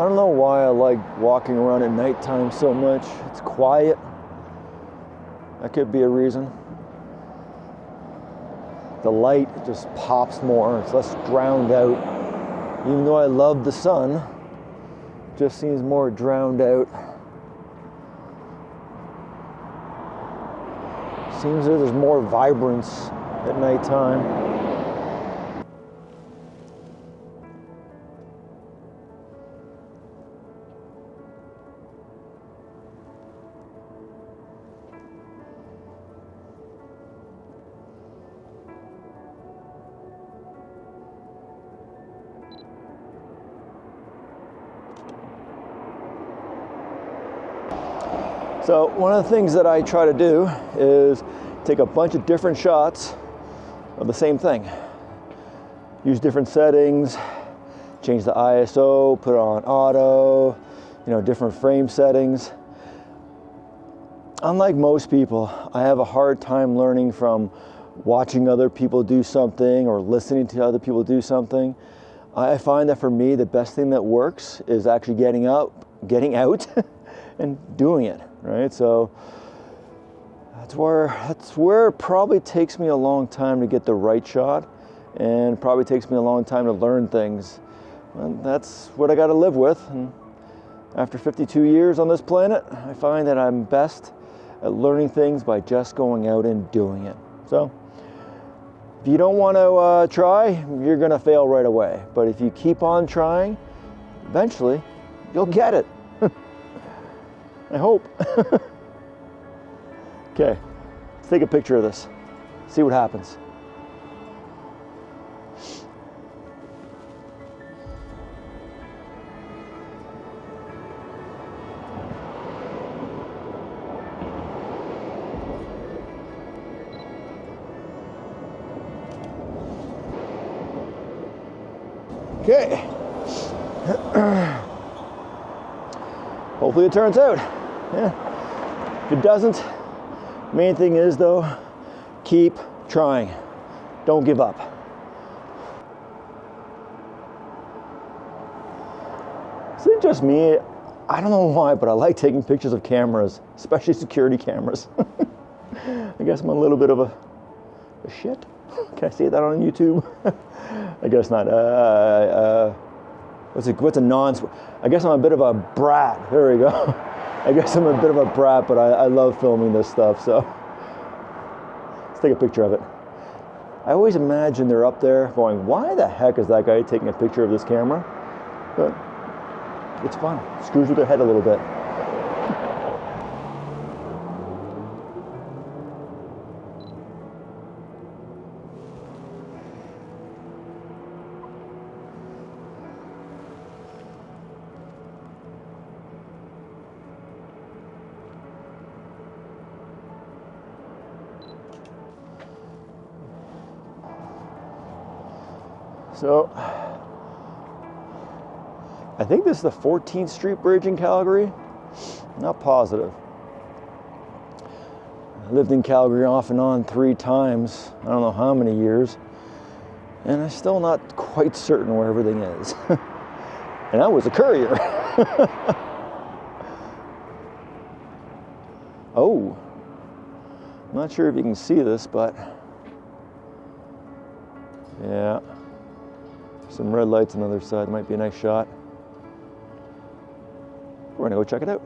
don't know why I like walking around at nighttime so much. It's quiet. That could be a reason. The light just pops more. It's less drowned out. Even though I love the sun, it just seems more drowned out. Seems that there's more vibrance at nighttime. So one of the things that I try to do is take a bunch of different shots of the same thing. Use different settings, change the ISO, put it on auto, different frame settings. Unlike most people, I have a hard time learning from watching other people do something or listening to other people do something. I find that for me, the best thing that works is actually getting out and doing it. Right, so that's where it probably takes me a long time to get the right shot, and probably takes me a long time to learn things. And that's what I got to live with. And after 52 years on this planet, I find that I'm best at learning things by just going out and doing it. So if you don't want to try, you're going to fail right away. But if you keep on trying, eventually you'll get it. I hope. Okay, let's take a picture of this. See what happens. Okay. Hopefully it turns out. Yeah. If it doesn't, main thing is though, keep trying. Don't give up. Is it just me? I don't know why, but I like taking pictures of cameras, especially security cameras. I guess I'm a little bit of a shit. Can I say that on YouTube? I guess not. What's a non? I guess I'm a bit of a brat. There we go. I guess I'm a bit of a brat, but I love filming this stuff, so let's take a picture of it. I always imagine they're up there going, why the heck is that guy taking a picture of this camera? But it's fun. Screws with their head a little bit. So, I think this is the 14th Street Bridge in Calgary. Not positive. I lived in Calgary off and on 3 times. I don't know how many years. And I'm still not quite certain where everything is. And I was a courier. Oh. I'm not sure if you can see this, but yeah. Some red lights on the other side. Might be a nice shot. We're gonna go check it out.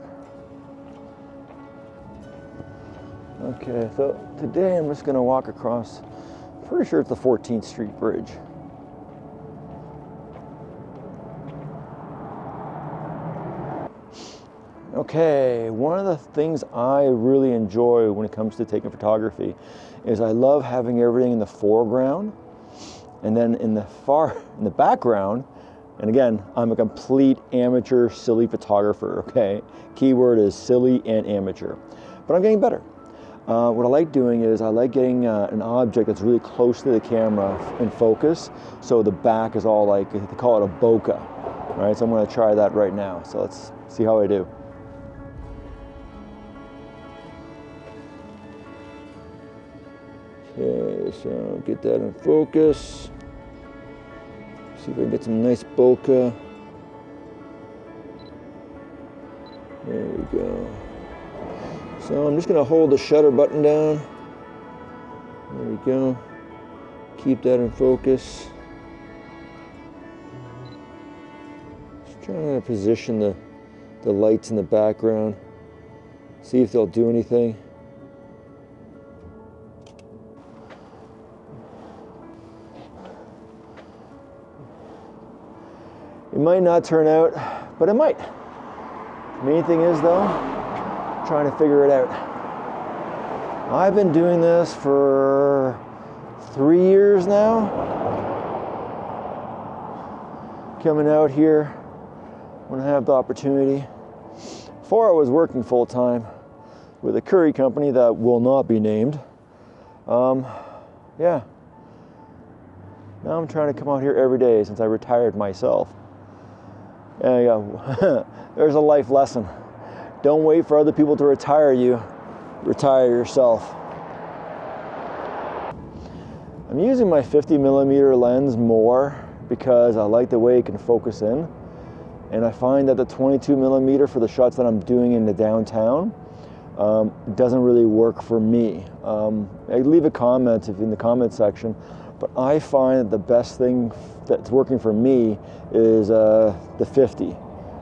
Okay, so today I'm just gonna walk across, pretty sure it's the 14th Street Bridge. Okay, one of the things I really enjoy when it comes to taking photography is I love having everything in the foreground. And then in the background, and again, I'm a complete amateur, silly photographer, okay? Keyword is silly and amateur. But I'm getting better. What I like doing is I like getting an object that's really close to the camera in focus, so the back is all like, they call it a bokeh, right? So I'm gonna try that right now. So let's see how I do. Okay, so get that in focus. See if I can get some nice bokeh. There we go. So I'm just going to hold the shutter button down. There we go. Keep that in focus. Just trying to position the lights in the background. See if they'll do anything. It might not turn out, but it might. The main thing is though, trying to figure it out. I've been doing this for 3 years now. Coming out here when I have the opportunity. Before I was working full time with a curry company that will not be named. Yeah. Now I'm trying to come out here every day since I retired myself. And there's a life lesson. Don't wait for other people to retire you. Retire yourself. I'm using my 50mm lens more because I like the way it can focus in. And I find that the 22mm for the shots that I'm doing in the downtown doesn't really work for me. I leave a comment in the comment section, but I find that the best thing that's working for me is the 50,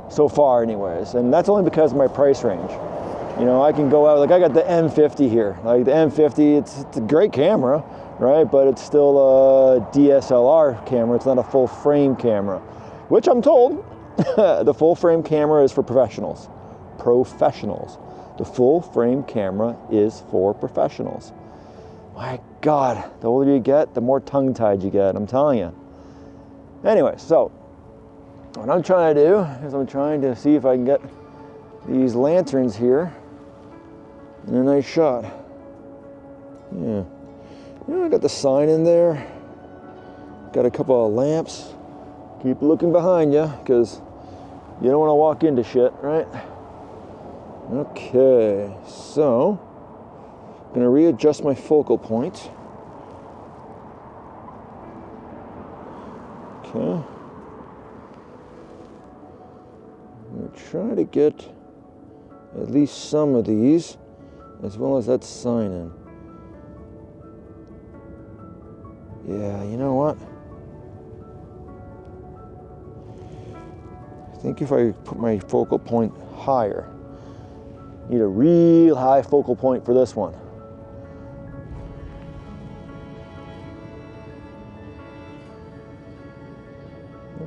so far anyways. And that's only because of my price range. You know, I can go out, like I got the M50 here. Like the M50, it's a great camera, right? But it's still a DSLR camera. It's not a full frame camera, which I'm told the full frame camera is for professionals. Professionals. The full frame camera is for professionals. My God, the older you get, the more tongue-tied you get, I'm telling you. Anyway, so what I'm trying to do is I'm trying to see if I can get these lanterns here in a nice shot. Yeah. You know, I got the sign in there. Got a couple of lamps. Keep looking behind you, because you don't want to walk into shit, right? Okay, so I'm going to readjust my focal point. Okay. I'm going to try to get at least some of these, as well as that sign in. Yeah, you know what? I think if I put my focal point higher, need a real high focal point for this one.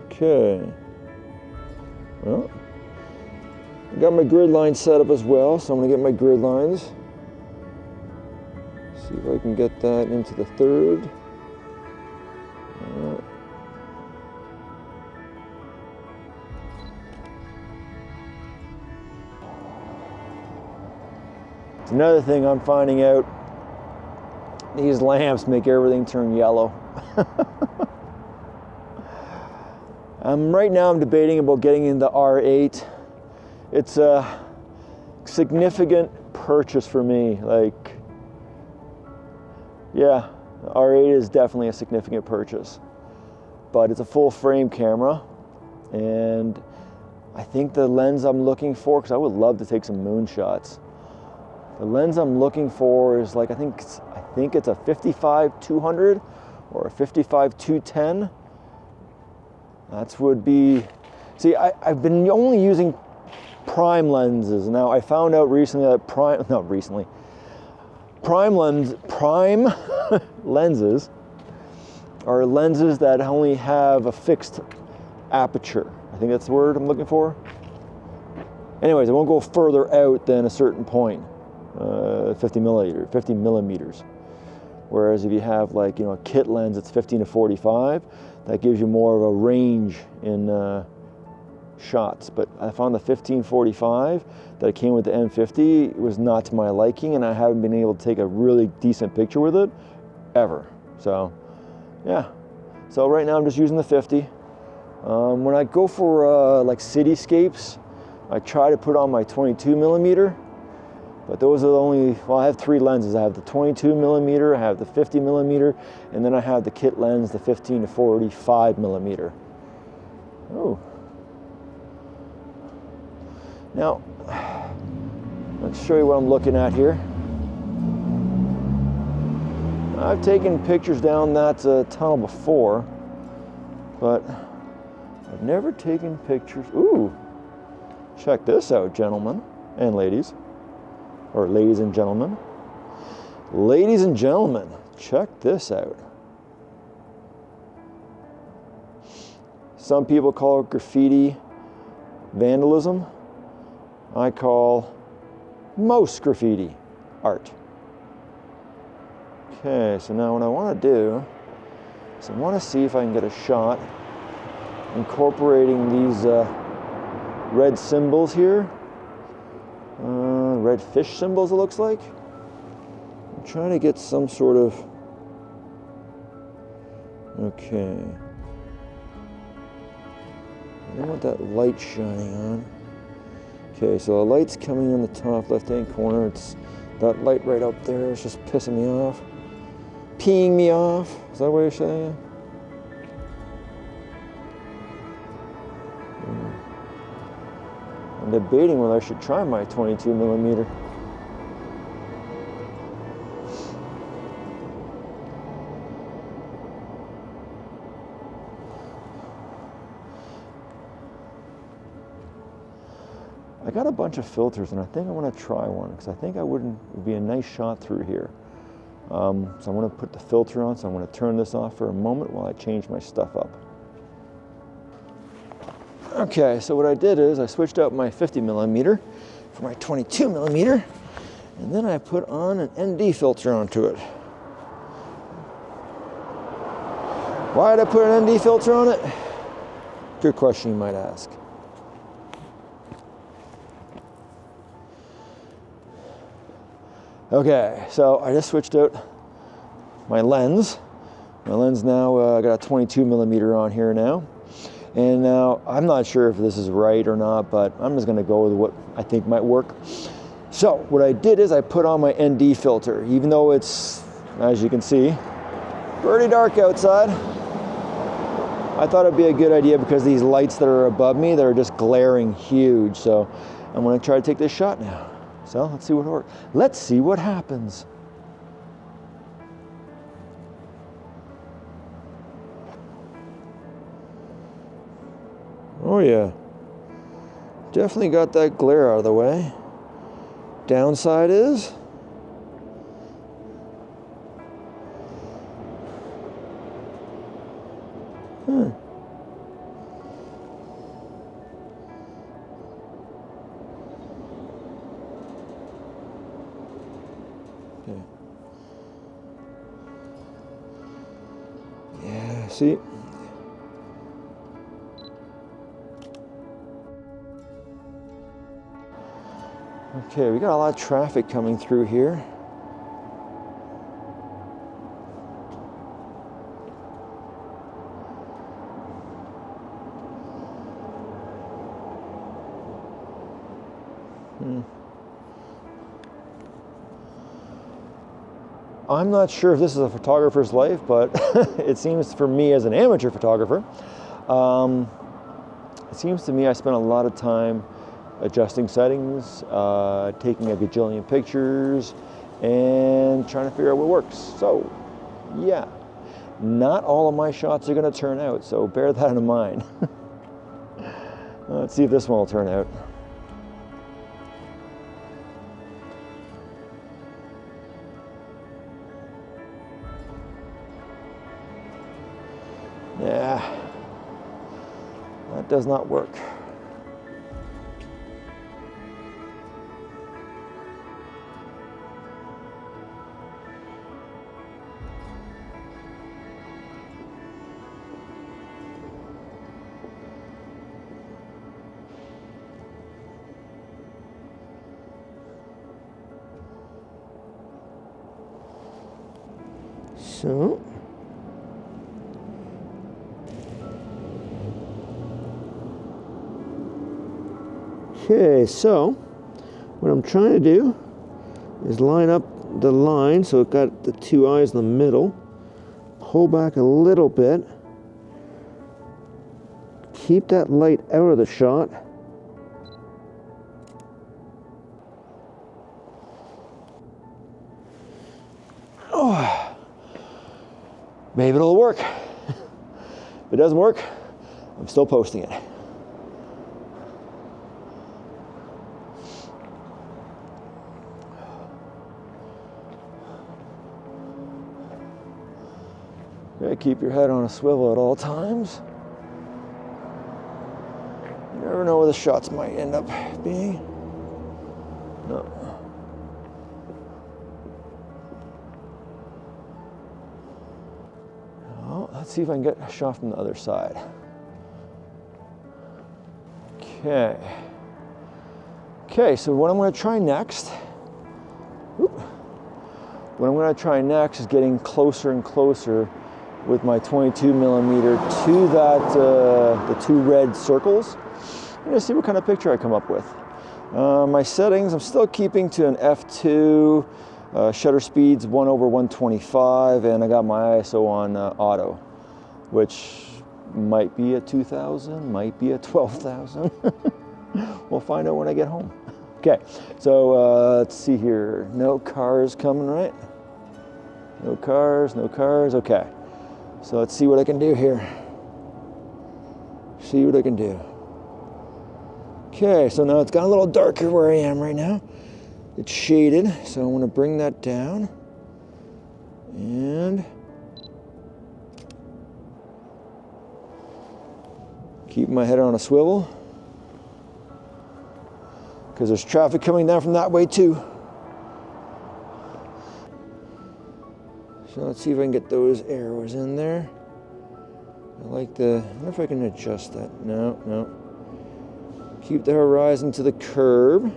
Okay. Well, I got my grid line set up as well, so I'm going to get my grid lines. See if I can get that into the third. It's another thing I'm finding out, these lamps make everything turn yellow. Right now I'm debating about getting into R8. It's a significant purchase for me. Like, yeah, R8 is definitely a significant purchase. But it's a full frame camera, and I think the lens I'm looking for, because I would love to take some moon shots. The lens I'm looking for is like, I think it's a 55-200 or a 55-210. That would be, see, I've been only using prime lenses. Now I found out recently that prime lenses are lenses that only have a fixed aperture. I think that's the word I'm looking for. Anyways, it won't go further out than a certain point. 50 millimeters. Whereas if you have, like, you know, a kit lens, it's 15-45. That gives you more of a range in shots. But I found the 15-45 that came with the M50 was not to my liking, and I haven't been able to take a really decent picture with it ever. So, yeah. So right now I'm just using the 50. When I go for like cityscapes, I try to put on my 22mm. But those are the only, well, I have three lenses. I have the 22mm, I have the 50mm, and then I have the kit lens, the 15-45mm. Oh. Now, Let's show you what I'm looking at here. I've taken pictures down that tunnel before, but I've never taken pictures. Ooh, check this out, gentlemen and ladies, or ladies and gentlemen. Ladies and gentlemen, check this out. Some people call it graffiti vandalism. I call most graffiti art. Okay, so now what I want to do is I want to see if I can get a shot incorporating these red symbols here. Red fish symbols, it looks like. I'm trying to get some sort of... Okay. I don't want that light shining on. Okay, so the light's coming in the top left-hand corner. It's that light right up there. It's just pissing me off. Peeing me off. Is that what you're saying? I'm debating whether I should try my 22 millimeter. I got a bunch of filters, and I think I want to try one because I think it would be a nice shot through here. So I'm going to put the filter on, so I'm going to turn this off for a moment while I change my stuff up. Okay, so what I did is I switched out my 50 millimeter for my 22 millimeter, and then I put on an ND filter onto it. Why did I put an ND filter on it? Good question, you might ask. Okay, so I just switched out my lens. My lens now, I got a 22 millimeter on here now. And now, I'm not sure if this is right or not, but I'm just gonna go with what I think might work. So, what I did is I put on my ND filter, even though it's, as you can see, pretty dark outside. I thought it'd be a good idea because these lights that are above me, they're just glaring huge. So, I'm gonna try to take this shot now. So, let's see what works. Let's see what happens. Oh yeah, definitely got that glare out of the way. Downside is, okay. Yeah, see? Okay, we got a lot of traffic coming through here. I'm not sure if this is a photographer's life, but it seems for me as an amateur photographer, it seems to me I spend a lot of time adjusting settings, taking a gajillion pictures, and trying to figure out what works. So, yeah, not all of my shots are going to turn out, so bear that in mind. Let's see if this one will turn out. Yeah, that does not work. So, okay, so what I'm trying to do is line up the line so it got the two eyes in the middle, pull back a little bit, keep that light out of the shot, maybe it'll work. If it doesn't work, I'm still posting it. Okay, keep your head on a swivel at all times. You never know where the shots might end up being. No. Oh, let's see if I can get a shot from the other side. Okay. Okay, so what I'm going to try next, is getting closer and closer with my 22 millimeter to that, the two red circles. I'm going to see what kind of picture I come up with. My settings, I'm still keeping to an f2, shutter speeds 1/125, and I got my ISO on auto, which might be at 2,000, might be at 12,000. We'll find out when I get home. Okay, so let's see here. No cars coming, right? No cars, no cars, okay. So let's see what I can do here. See what I can do. Okay, so now it's got a little darker where I am right now. It's shaded, so I want to bring that down. And keep my head on a swivel, because there's traffic coming down from that way too. So let's see if I can get those arrows in there. I like the, I wonder if I can adjust that. No, no. Keep the horizon to the curb.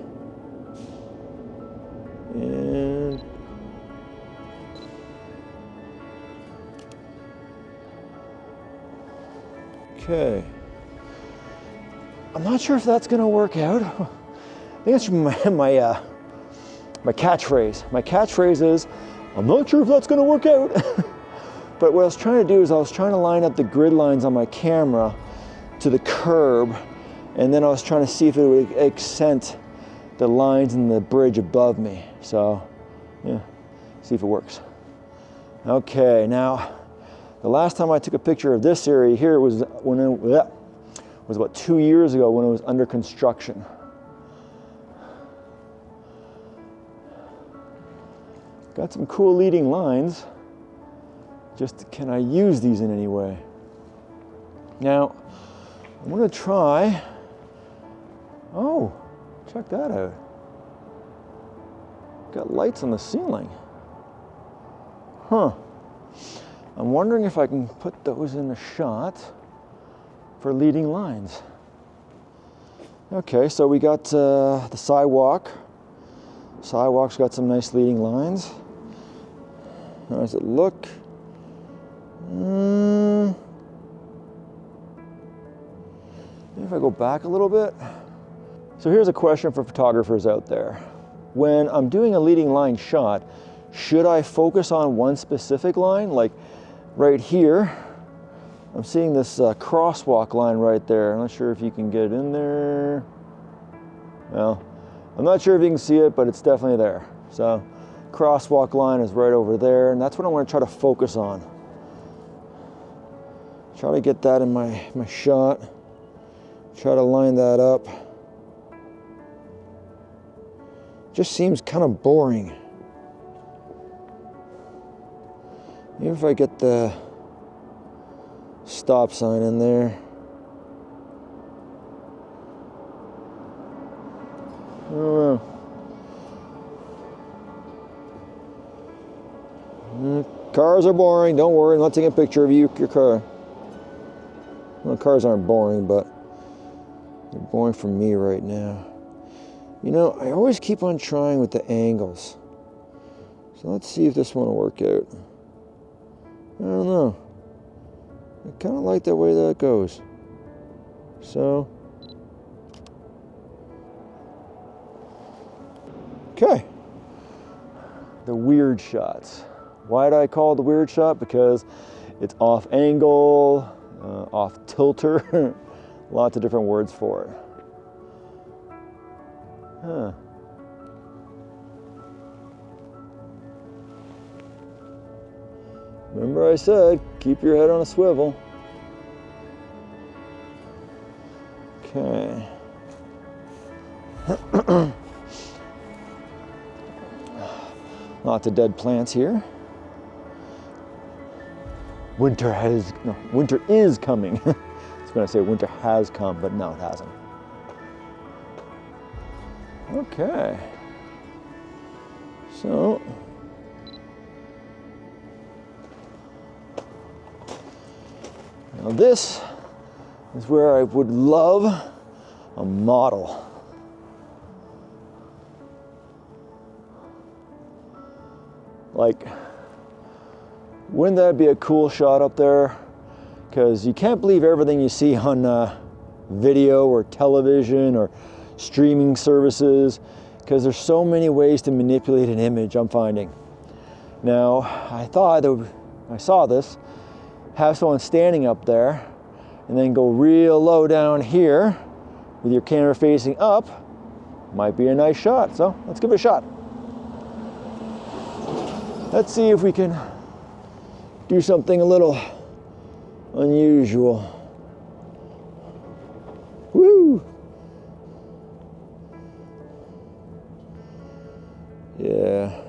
And okay. I'm not sure if that's gonna work out. I think that's my catchphrase. My catchphrase is, I'm not sure if that's gonna work out. But what I was trying to do is I was trying to line up the grid lines on my camera to the curb, and then I was trying to see if it would accent the lines in the bridge above me. So, yeah, see if it works. Okay, now, the last time I took a picture of this area here was when it was about 2 years ago when it was under construction. Got some cool leading lines. Just, can I use these in any way? Now, I'm gonna try, oh, check that out. Got lights on the ceiling. Huh. I'm wondering if I can put those in a shot for leading lines. Okay, so we got the sidewalk. Sidewalk's got some nice leading lines. How does it look? Maybe if I go back a little bit. So here's a question for photographers out there. When I'm doing a leading line shot, should I focus on one specific line? Like right here, I'm seeing this crosswalk line right there. I'm not sure if you can get it in there. Well, I'm not sure if you can see it, but it's definitely there. So crosswalk line is right over there, and that's what I want to try to focus on. Try to get that in my shot. Try to line that up. Just seems kind of boring. Maybe if I get the stop sign in there. I don't know. Cars are boring. Don't worry, I'm not taking a picture of your car. Well, cars aren't boring, but they're boring for me right now. You know, I always keep on trying with the angles. So let's see if this one will work out. I don't know. I kind of like the way that goes. So, okay. The weird shots. Why do I call it the weird shot? Because it's off angle, off tilter, lots of different words for it. Huh. Remember I said, keep your head on a swivel. Okay. Lots of dead plants here. Winter is coming. I was going to say winter has come, but no, it hasn't. Okay. So, now this is where I would love a model. Like, wouldn't that be a cool shot up there? Because you can't believe everything you see on video or television or streaming services, because there's so many ways to manipulate an image, I'm finding. Now, I thought that I saw this, have someone standing up there and then go real low down here with your camera facing up. Might be a nice shot, so let's give it a shot. Let's see if we can do something a little unusual. Woo! Yeah.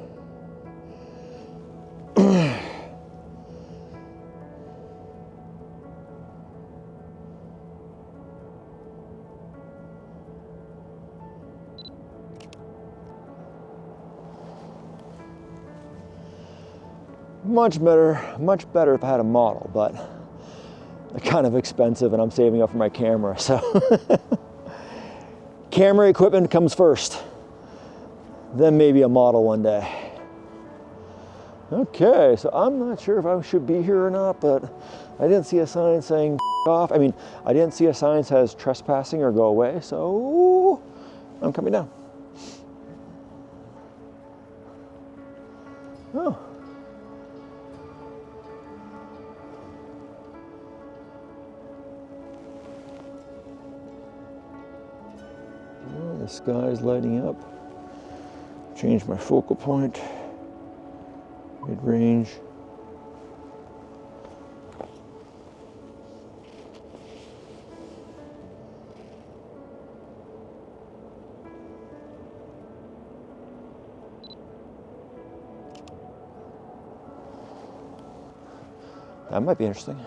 Much better if I had a model, but they're kind of expensive and I'm saving up for my camera, so. Camera equipment comes first, then maybe a model one day. Okay, so I'm not sure if I should be here or not, but I didn't see a sign saying off. I mean, I didn't see a sign that says trespassing or go away, so I'm coming down. Oh. The sky's lighting up. Change my focal point. Mid-range. That might be interesting.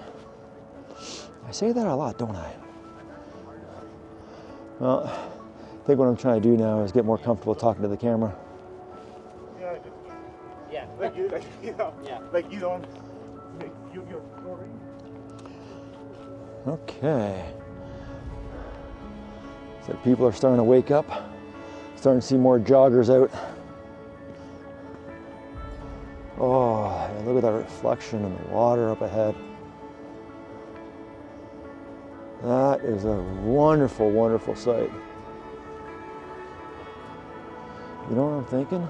I say that a lot, don't I? Well, I think what I'm trying to do now is get more comfortable talking to the camera. Yeah. Like you know. Yeah. Like you don't. Like you're recording. Okay. So people are starting to wake up. Starting to see more joggers out. Oh, yeah, look at that reflection in the water up ahead. That is a wonderful, wonderful sight. You know what I'm thinking?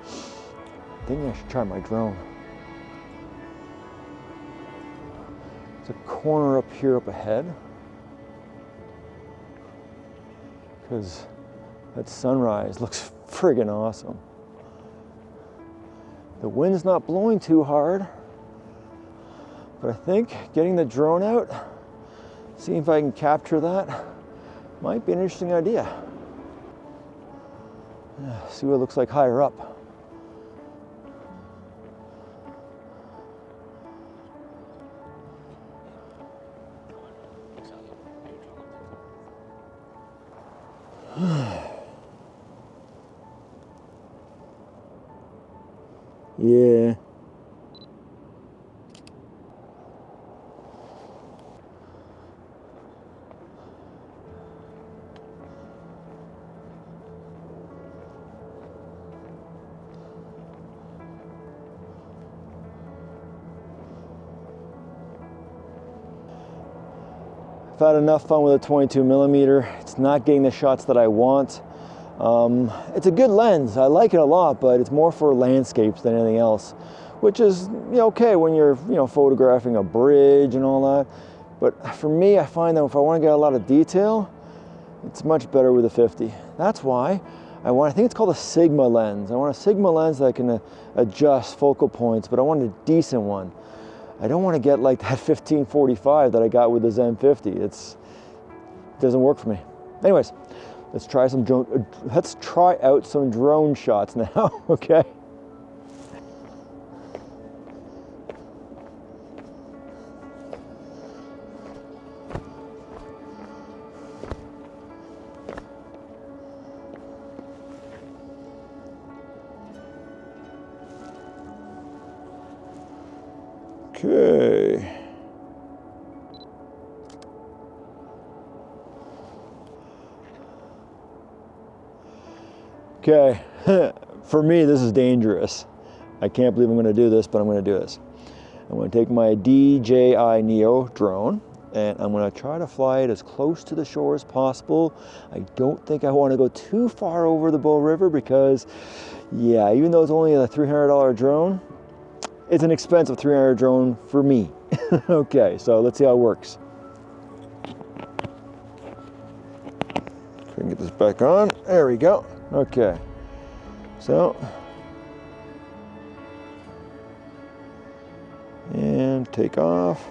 I think I should try my drone. There's a corner up here up ahead. Because that sunrise looks friggin' awesome. The wind's not blowing too hard, but I think getting the drone out, seeing if I can capture that, might be an interesting idea. See what it looks like higher up. Yeah. I've had enough fun with a 22mm. It's not getting the shots that I want. It's a good lens. I like it a lot, but it's more for landscapes than anything else, which is okay when you're photographing a bridge and all that. But for me, I find that if I want to get a lot of detail, it's much better with a 50. That's why I think it's called a Sigma lens. I want a Sigma lens that I can adjust focal points, but I want a decent one. I don't want to get like that 15-45 that I got with the Zen 50. It doesn't work for me. Anyways, let's try out some drone shots now, okay? Okay. Okay, for me this is dangerous. I can't believe I'm going to do this, but I'm going to do this. I'm going to take my DJI Neo drone and I'm going to try to fly it as close to the shore as possible. I don't think I want to go too far over the Bow River because, yeah, even though it's only a $300 drone, it's an expensive $300 drone for me. Okay, so let's see how it works. If we can get this back on, there we go. Okay, so, and take off.